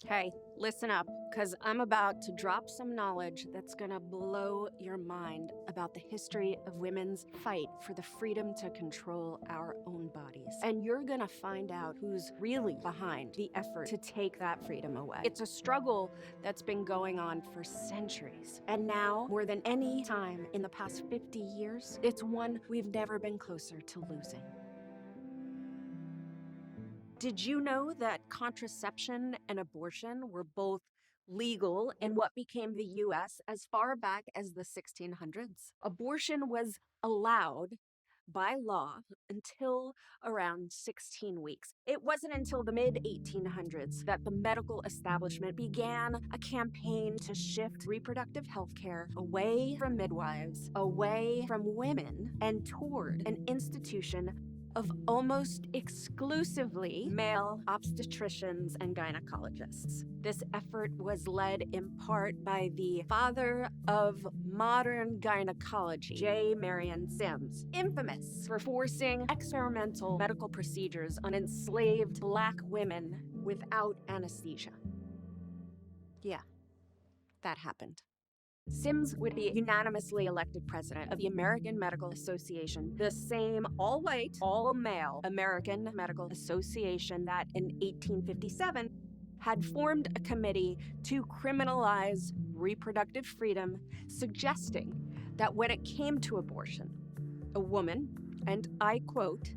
Hey, listen up, because I'm about to drop some knowledge that's gonna blow your mind about the history of women's fight for the freedom to control our own bodies. And you're gonna find out who's really behind the effort to take that freedom away. It's a struggle that's been going on for centuries. And now, more than any time in the past 50 years, it's one we've never been closer to losing. Did you know that contraception and abortion were both legal in what became the US as far back as the 1600s? Abortion was allowed by law until around 16 weeks. It wasn't until the mid 1800s that the medical establishment began a campaign to shift reproductive health care away from midwives, away from women, and toward an institution of almost exclusively male obstetricians and gynecologists. This effort was led in part by the father of modern gynecology, J. Marion Sims, infamous for forcing experimental medical procedures on enslaved Black women without anesthesia. Yeah, that happened. Sims would be unanimously elected president of the American Medical Association, the same all-white, all-male American Medical Association that in 1857 had formed a committee to criminalize reproductive freedom, suggesting that when it came to abortion, a woman, and I quote,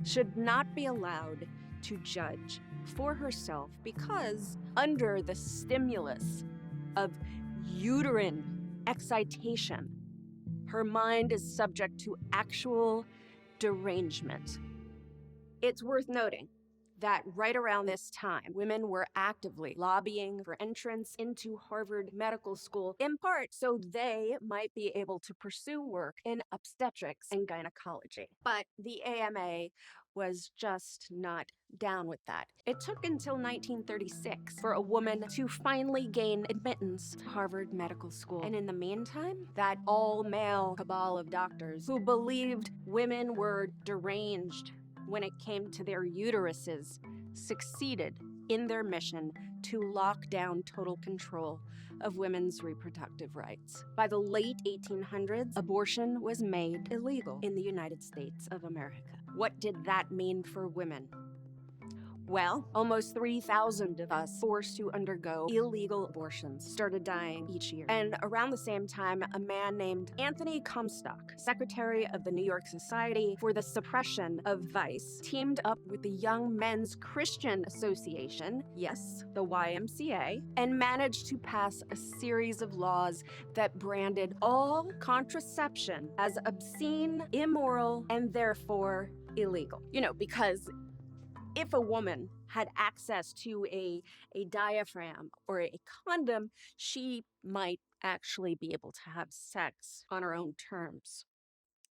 should not be allowed to judge for herself because under the stimulus of uterine excitation, her mind is subject to actual derangement. It's worth noting that right around this time, women were actively lobbying for entrance into Harvard Medical School, in part so they might be able to pursue work in obstetrics and gynecology. But the AMA was just not down with that. It took until 1936 for a woman to finally gain admittance to Harvard Medical School. And in the meantime, that all-male cabal of doctors who believed women were deranged when it came to their uteruses succeeded in their mission to lock down total control of women's reproductive rights. By the late 1800s, abortion was made illegal in the United States of America. What did that mean for women? Well, almost 3,000 of us forced to undergo illegal abortions started dying each year. And around the same time, a man named Anthony Comstock, secretary of the New York Society for the Suppression of Vice, teamed up with the Young Men's Christian Association, yes, the YMCA, and managed to pass a series of laws that branded all contraception as obscene, immoral, and therefore illegal. Because if a woman had access to a diaphragm or a condom, she might actually be able to have sex on her own terms,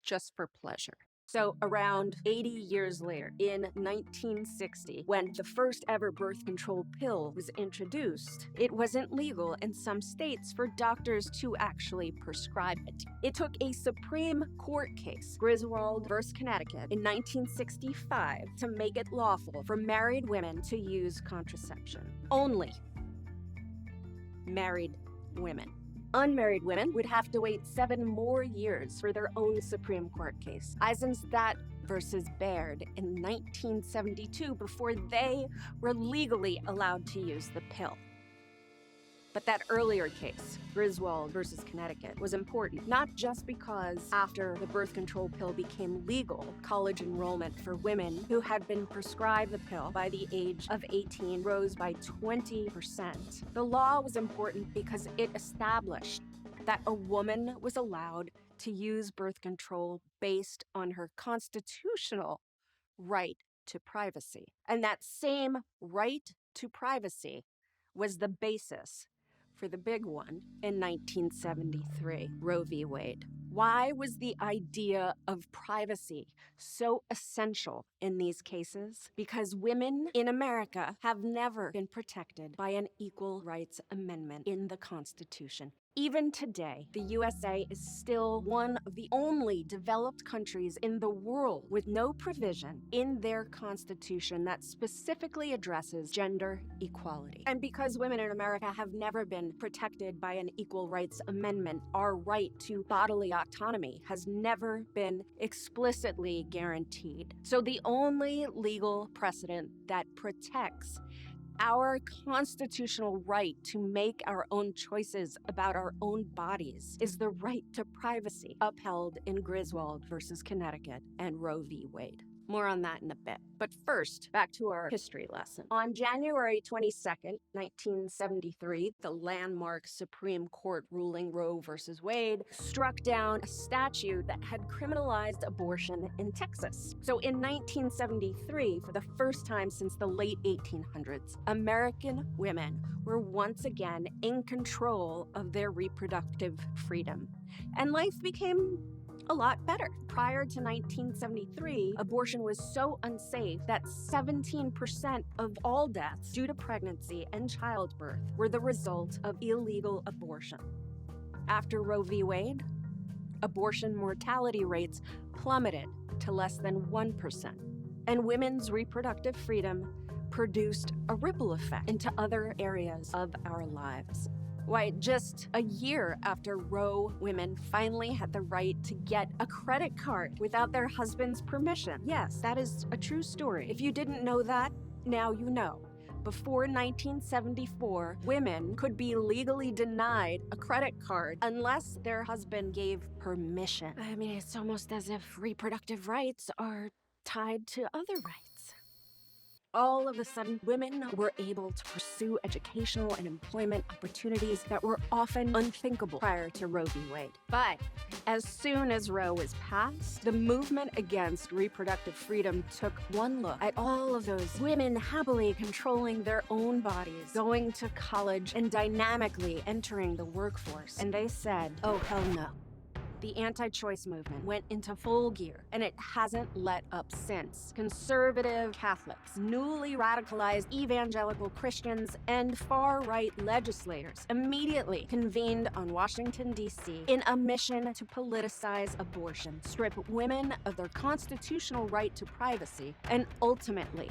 just for pleasure. So around 80 years later, in 1960, when the first ever birth control pill was introduced, it wasn't legal in some states for doctors to actually prescribe it. It took a Supreme Court case, Griswold versus Connecticut, in 1965 to make it lawful for married women to use contraception. Only married women. Unmarried women would have to wait 7 more years for their own Supreme Court case, Eisenstadt versus Baird in 1972, before they were legally allowed to use the pill. But that earlier case, Griswold versus Connecticut, was important, not just because after the birth control pill became legal, college enrollment for women who had been prescribed the pill by the age of 18 rose by 20%. The law was important because it established that a woman was allowed to use birth control based on her constitutional right to privacy. And that same right to privacy was the basis for the big one in 1973, Roe v. Wade. Why was the idea of privacy so essential in these cases? Because women in America have never been protected by an Equal Rights Amendment in the Constitution. even today, the USA is still one of the only developed countries in the world with no provision in their constitution that specifically addresses gender equality. And because women in America have never been protected by an Equal Rights Amendment, our right to bodily autonomy has never been explicitly guaranteed. So the only legal precedent that protects our constitutional right to make our own choices about our own bodies is the right to privacy, upheld in Griswold versus Connecticut and Roe v. Wade. More on that in a bit. But first, back to our history lesson. On January 22nd, 1973, the landmark Supreme Court ruling Roe versus Wade struck down a statute that had criminalized abortion in Texas. So in 1973, for the first time since the late 1800s, American women were once again in control of their reproductive freedom. And life became a lot better. Prior to 1973, abortion was so unsafe that 17% of all deaths due to pregnancy and childbirth were the result of illegal abortion. After Roe v. Wade, abortion mortality rates plummeted to less than 1%, and women's reproductive freedom produced a ripple effect into other areas of our lives. Why, just a year after Roe, women finally had the right to get a credit card without their husband's permission. Yes, that is a true story. If you didn't know that, now you know. Before 1974, women could be legally denied a credit card unless their husband gave permission. I mean, it's almost as if reproductive rights are tied to other rights. All of a sudden, women were able to pursue educational and employment opportunities that were often unthinkable prior to Roe v. Wade. But as soon as Roe was passed, the movement against reproductive freedom took one look at all of those women happily controlling their own bodies, going to college, and dynamically entering the workforce. And they said, oh, hell no. The anti-choice movement went into full gear, and it hasn't let up since. Conservative Catholics, newly radicalized evangelical Christians, and far-right legislators immediately convened on Washington, D.C. in a mission to politicize abortion, strip women of their constitutional right to privacy, and ultimately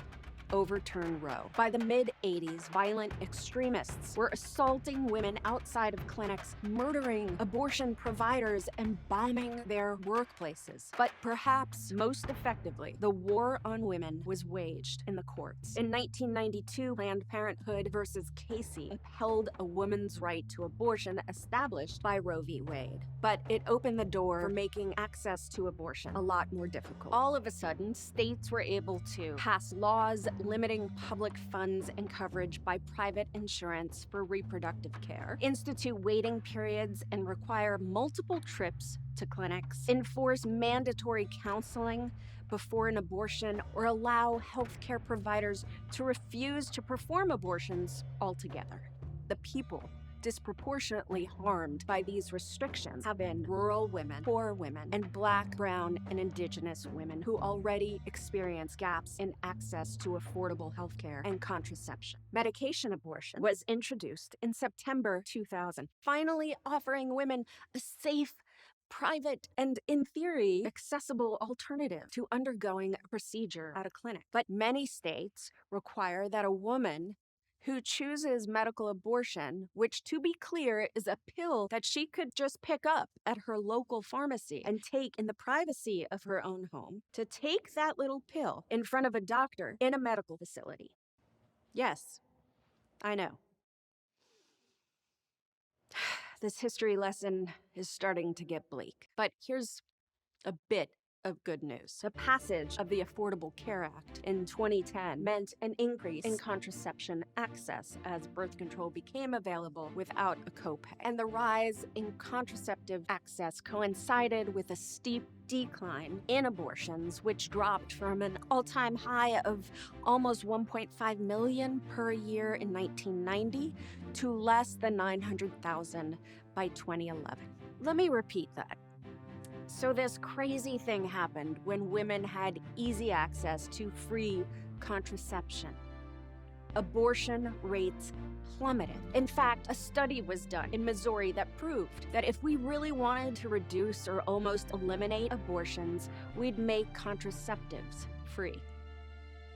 overturn Roe. By the mid-'80s, violent extremists were assaulting women outside of clinics, murdering abortion providers, and bombing their workplaces. But perhaps most effectively, the war on women was waged in the courts. In 1992, Planned Parenthood versus Casey upheld a woman's right to abortion established by Roe v. Wade. But it opened the door for making access to abortion a lot more difficult. All of a sudden, states were able to pass laws limiting public funds and coverage by private insurance for reproductive care, institute waiting periods and require multiple trips to clinics, enforce mandatory counseling before an abortion, or allow healthcare providers to refuse to perform abortions altogether. The people disproportionately harmed by these restrictions have been rural women, poor women, and Black, brown, and Indigenous women who already experience gaps in access to affordable healthcare and contraception. Medication abortion was introduced in September 2000, finally offering women a safe, private, and, in theory, accessible alternative to undergoing a procedure at a clinic. But many states require that a woman who chooses medical abortion, which, to be clear, is a pill that she could just pick up at her local pharmacy and take in the privacy of her own home, to take that little pill in front of a doctor in a medical facility. Yes, I know. This history lesson is starting to get bleak, but here's a bit of good news. The passage of the Affordable Care Act in 2010 meant an increase in contraception access as birth control became available without a copay. And the rise in contraceptive access coincided with a steep decline in abortions, which dropped from an all-time high of almost 1.5 million per year in 1990 to less than 900,000 by 2011. Let me repeat that. So this crazy thing happened when women had easy access to free contraception. abortion rates plummeted. In fact, a study was done in Missouri that proved that if we really wanted to reduce or almost eliminate abortions, we'd make contraceptives free.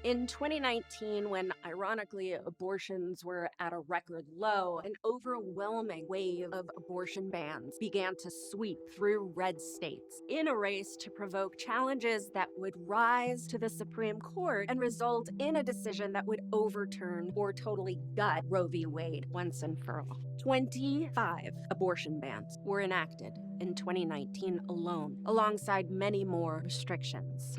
In 2019, when ironically abortions were at a record low, an overwhelming wave of abortion bans began to sweep through red states in a race to provoke challenges that would rise to the Supreme Court and result in a decision that would overturn or totally gut Roe v. Wade once and for all. 25 abortion bans were enacted in 2019 alone, alongside many more restrictions.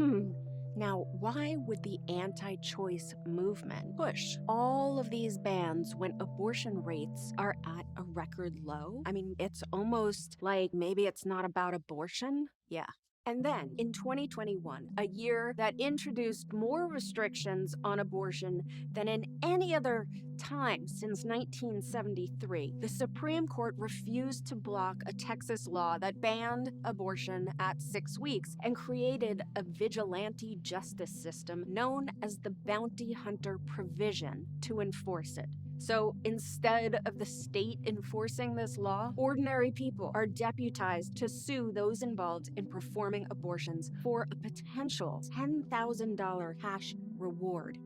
Now, why would the anti-choice movement push all of these bans when abortion rates are at a record low? I mean, it's almost like maybe it's not about abortion. Yeah. And then, in 2021, a year that introduced more restrictions on abortion than in any other time since 1973, the Supreme Court refused to block a Texas law that banned abortion at 6 weeks and created a vigilante justice system known as the bounty hunter provision to enforce it. So instead of the state enforcing this law, ordinary people are deputized to sue those involved in performing abortions for a potential $10,000 cash reward.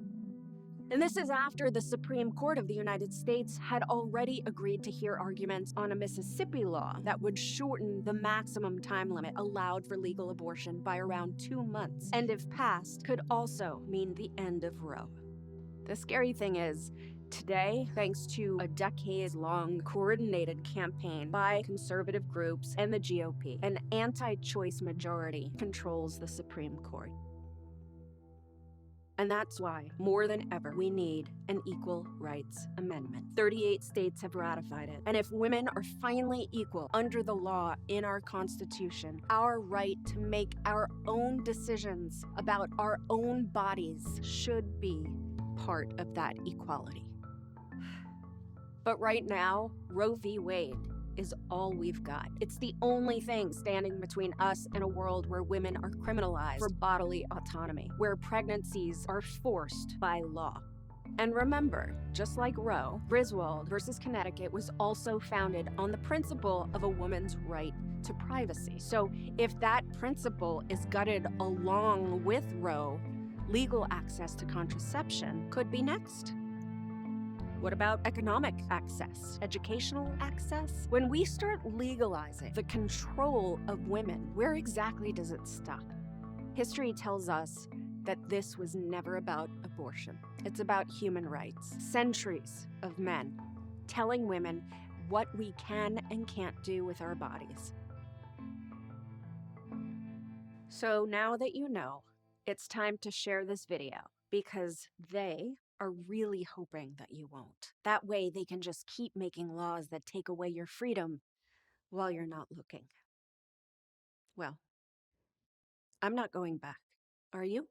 And this is after the Supreme Court of the United States had already agreed to hear arguments on a Mississippi law that would shorten the maximum time limit allowed for legal abortion by around 2 months, and if passed, could also mean the end of Roe. The scary thing is, today, thanks to a decades-long coordinated campaign by conservative groups and the GOP, an anti-choice majority controls the Supreme Court. And that's why, more than ever, we need an Equal Rights Amendment. 38 states have ratified it. And if women are finally equal under the law in our Constitution, our right to make our own decisions about our own bodies should be part of that equality. But right now, Roe v. Wade is all we've got. It's the only thing standing between us and a world where women are criminalized for bodily autonomy, where pregnancies are forced by law. And remember, just like Roe, Griswold versus Connecticut was also founded on the principle of a woman's right to privacy. So if that principle is gutted along with Roe, legal access to contraception could be next. What about economic access, educational access? When we start legalizing the control of women, where exactly does it stop? History tells us that this was never about abortion. It's about human rights. Centuries of men telling women what we can and can't do with our bodies. So now that you know, it's time to share this video because they are really hoping that you won't. That way they can just keep making laws that take away your freedom while you're not looking. Well, I'm not going back. Are you?